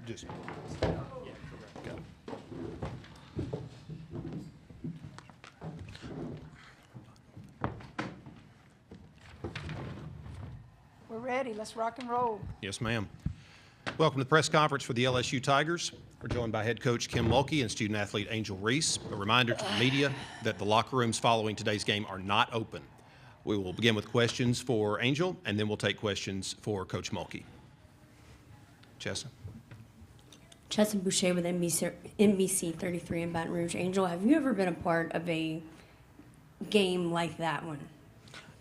Just. We're ready. Let's rock and roll. Yes, ma'am. Welcome to the press conference for the LSU Tigers. We're joined by head coach Kim Mulkey and student athlete Angel Reese. A reminder to the media that the locker rooms following today's game are not open. We will begin with questions for Angel, and then we'll take questions for Coach Mulkey. Chessa. Chessa Boucher with NBC 33 in Baton Rouge. Angel, have you ever been a part of a game like that one?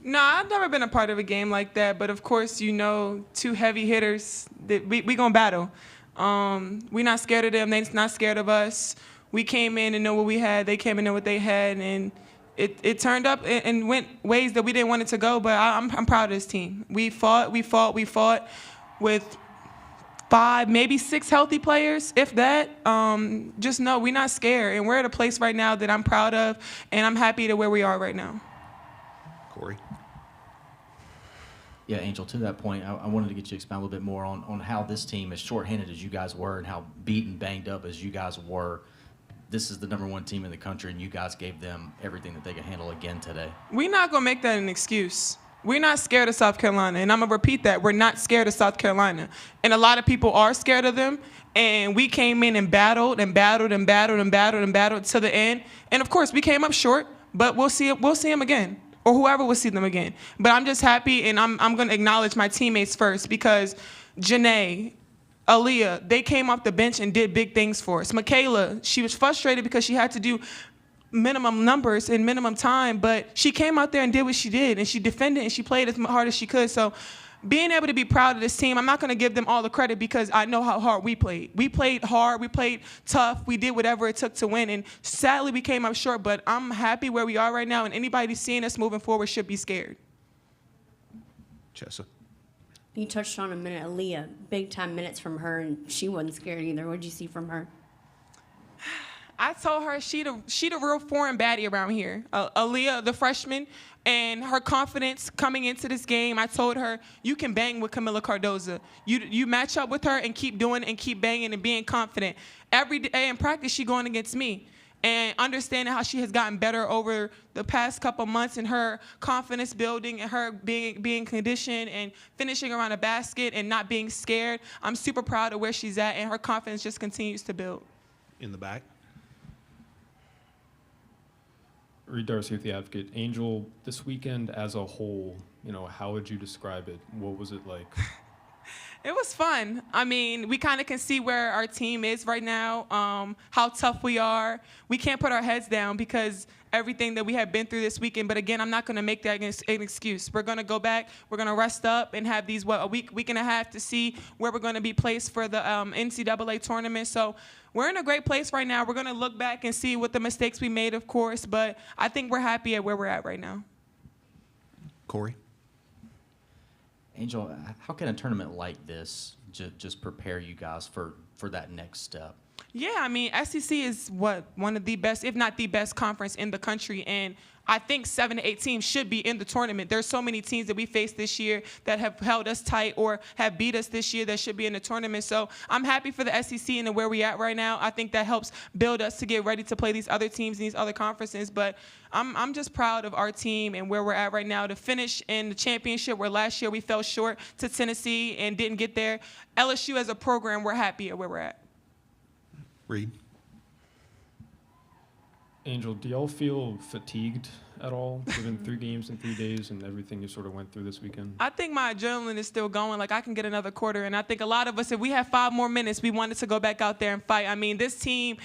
No, I've never been a part of a game like that, but of course, you know, two heavy hitters, that we gonna battle. We're not scared of them, they're not scared of us. We came in and know what we had, they came in and know what they had, and it turned up and went ways that we didn't want it to go, but I'm proud of this team. We fought with 5, maybe 6 healthy players, if that. Just know we're not scared, and we're at a place right now that I'm proud of, and I'm happy to where we are right now. Corey. Yeah, Angel, to that point, I wanted to get you to expound a little bit more on how this team, as shorthanded as you guys were and how beaten, banged up as you guys were, this is the #1 team in the country, and you guys gave them everything that they could handle again today. We're not going to make that an excuse. We're not scared of South Carolina, and I'm going to repeat that. We're not scared of South Carolina. And a lot of people are scared of them, and we came in and battled to the end. And, of course, we came up short, but we'll see them again, or whoever will see them again. But I'm just happy, and I'm going to acknowledge my teammates first, because Janae, Aaliyah, they came off the bench and did big things for us. Michaela, she was frustrated because she had to do minimum numbers in minimum time, but she came out there and did what she did, and she defended and she played as hard as she could. So being able to be proud of this team, I'm not going to give them all the credit because I know how hard we played. We played hard, we played tough, we did whatever it took to win, and sadly we came up short, but I'm happy where we are right now, and anybody seeing us moving forward should be scared. Chessa. You touched on a minute, Aaliyah, big-time minutes from her, and she wasn't scared either. What did you see from her? I told her she the real foreign baddie around here. Aaliyah, the freshman, and her confidence coming into this game, I told her, you can bang with Camila Cardoza. You match up with her and keep doing it and keep banging and being confident. Every day in practice, she going against me. And understanding how she has gotten better over the past couple months and her confidence building and her being conditioned and finishing around a basket and not being scared, I'm super proud of where she's at, and her confidence just continues to build. In the back. Reed Darcy with The Advocate. Angel, this weekend as a whole, how would you describe it? What was it like? It was fun. I mean, we kind of can see where our team is right now, how tough we are. We can't put our heads down because everything that we have been through this weekend. But again, I'm not going to make that an excuse. We're going to go back. We're going to rest up and have a week and a half to see where we're going to be placed for the NCAA tournament. So we're in a great place right now. We're going to look back and see what the mistakes we made, of course. But I think we're happy at where we're at right now. Corey. Angel, how can a tournament like this just prepare you guys for that next step? Yeah, I mean, SEC is one of the best, if not the best conference in the country, and I think 7 to 8 teams should be in the tournament. There's so many teams that we faced this year that have held us tight or have beat us this year that should be in the tournament. So I'm happy for the SEC and where we're at right now. I think that helps build us to get ready to play these other teams in these other conferences. But I'm just proud of our team and where we're at right now to finish in the championship, where last year we fell short to Tennessee and didn't get there. LSU as a program, we're happy at where we're at. Reed. Angel, do y'all feel fatigued at all, given 3 games in 3 days and everything you sort of went through this weekend? I think my adrenaline is still going. Like, I can get another quarter, and I think a lot of us, if we had 5 more minutes, we wanted to go back out there and fight. I mean, this team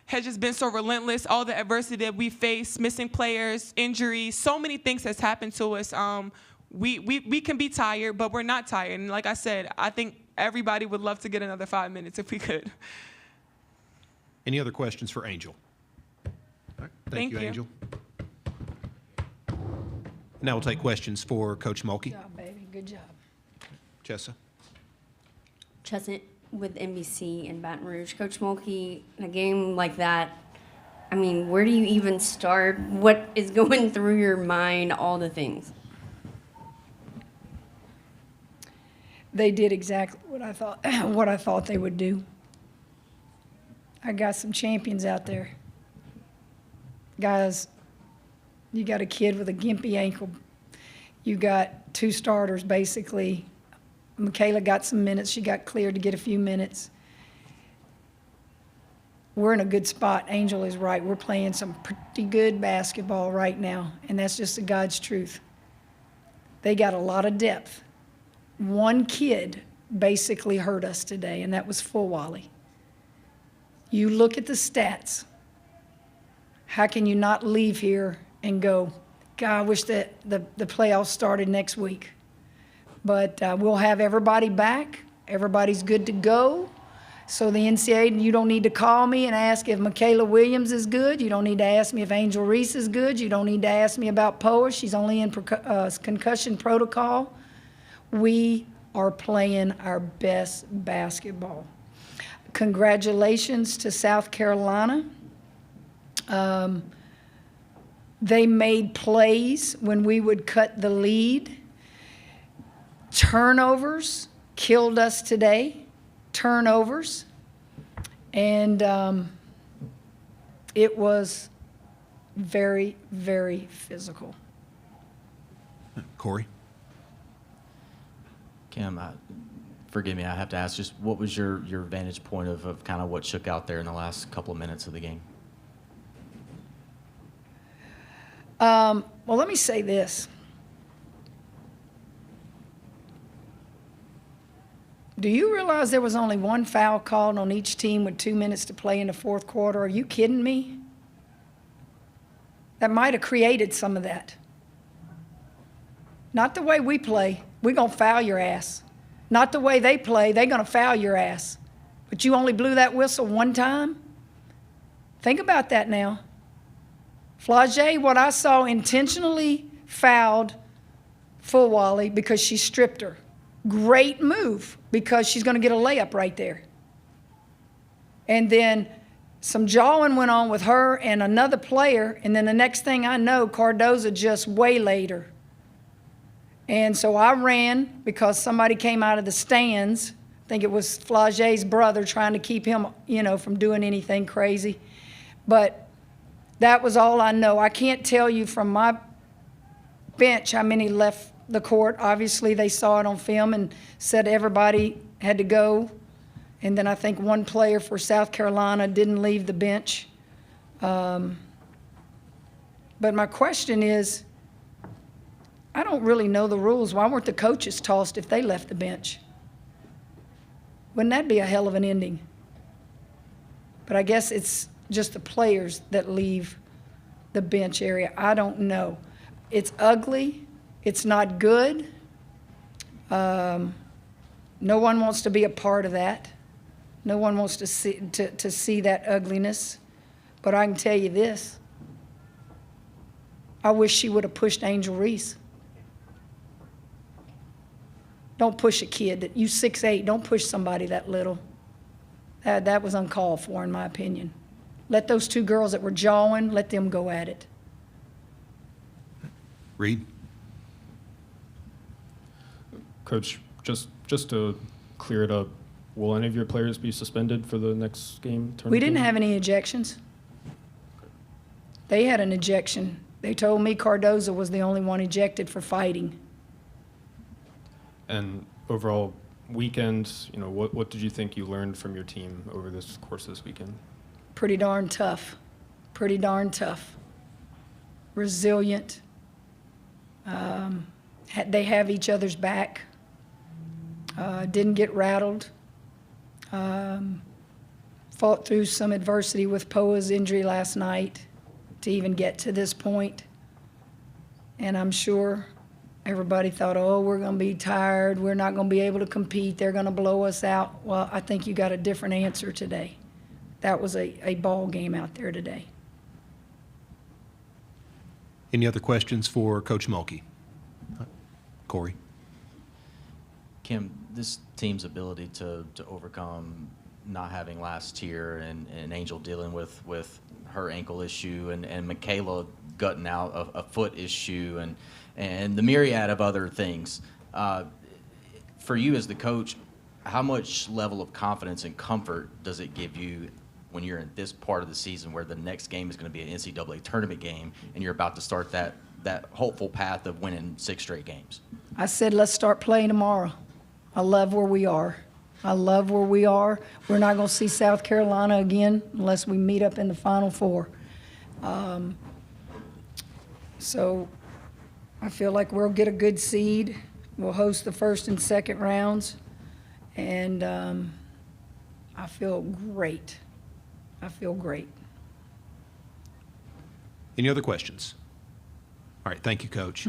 has just been so relentless. All the adversity that we face, missing players, injuries, so many things has happened to us. We can be tired, but we're not tired. And like I said, I think everybody would love to get another 5 minutes if we could. Any other questions for Angel? All right. Thank you, Angel. Now we'll take questions for Coach Mulkey. Good job, baby. Good job. Chessa. Chessa with NBC in Baton Rouge. Coach Mulkey, in a game like that, I mean, where do you even start? What is going through your mind? All the things. They did exactly what I thought they would do. I got some champions out there. Guys, you got a kid with a gimpy ankle. You got 2 starters, basically. Michaela got some minutes. She got cleared to get a few minutes. We're in a good spot. Angel is right. We're playing some pretty good basketball right now, and that's just the God's truth. They got a lot of depth. One kid basically hurt us today, and that was Fulwally. You look at the stats. How can you not leave here and go, God, I wish that the playoffs started next week? But we'll have everybody back. Everybody's good to go. So the NCAA, you don't need to call me and ask if Michaela Williams is good. You don't need to ask me if Angel Reese is good. You don't need to ask me about Poa. She's only in concussion protocol. We are playing our best basketball. Congratulations to South Carolina. They made plays when we would cut the lead. Turnovers killed us today. Turnovers. And it was very, very physical. Corey? Kim, forgive me, I have to ask, just what was your vantage point of kind of what shook out there in the last couple of minutes of the game? Well, let me say this. Do you realize there was only 1 foul called on each team with 2 minutes to play in the fourth quarter? Are you kidding me? That might have created some of that. Not the way we play. We're going to foul your ass. Not the way they play. They're going to foul your ass. But you only blew that whistle 1 time? Think about that now. Flage, what I saw, intentionally fouled Fulwally because she stripped her. Great move, because she's going to get a layup right there. And then some jawing went on with her and another player, and then the next thing I know, Cardoza just waylaid her. And so I ran because somebody came out of the stands. I think it was Flage's brother trying to keep him, from doing anything crazy. But that was all I know. I can't tell you from my bench how many left the court. Obviously, they saw it on film and said everybody had to go. And then I think 1 player for South Carolina didn't leave the bench. But my question is, I don't really know the rules. Why weren't the coaches tossed if they left the bench? Wouldn't that be a hell of an ending? But I guess it's just the players that leave the bench area. I don't know. It's ugly. It's not good. No one wants to be a part of that. No one wants to see that ugliness. But I can tell you this. I wish she would have pushed Angel Reese. Don't push a kid. You 6'8", don't push somebody that little. That was uncalled for, in my opinion. Let those 2 girls that were jawing, let them go at it. Reed? Coach, just to clear it up, will any of your players be suspended for the next game? We didn't have any ejections. They had an ejection. They told me Cardoza was the only one ejected for fighting. And overall weekend, what did you think you learned from your team over this course this weekend? Pretty darn tough. Pretty darn tough. Resilient. They have each other's back. Didn't get rattled. Fought through some adversity with Poa's injury last night to even get to this point. And I'm sure everybody thought, oh, we're going to be tired. We're not going to be able to compete. They're going to blow us out. Well, I think you got a different answer today. That was a ball game out there today. Any other questions for Coach Mulkey? Corey? Kim, this team's ability to overcome not having last year and Angel dealing with her ankle issue and Michaela gutting out a foot issue and the myriad of other things. For you as the coach, how much level of confidence and comfort does it give you when you're in this part of the season where the next game is going to be an NCAA tournament game and you're about to start that hopeful path of winning 6 straight games? I said, let's start playing tomorrow. I love where we are. I love where we are. We're not going to see South Carolina again unless we meet up in the Final Four. So I feel like we'll get a good seed. We'll host the first and second rounds. And I feel great. I feel great. Any other questions? All right, thank you, Coach.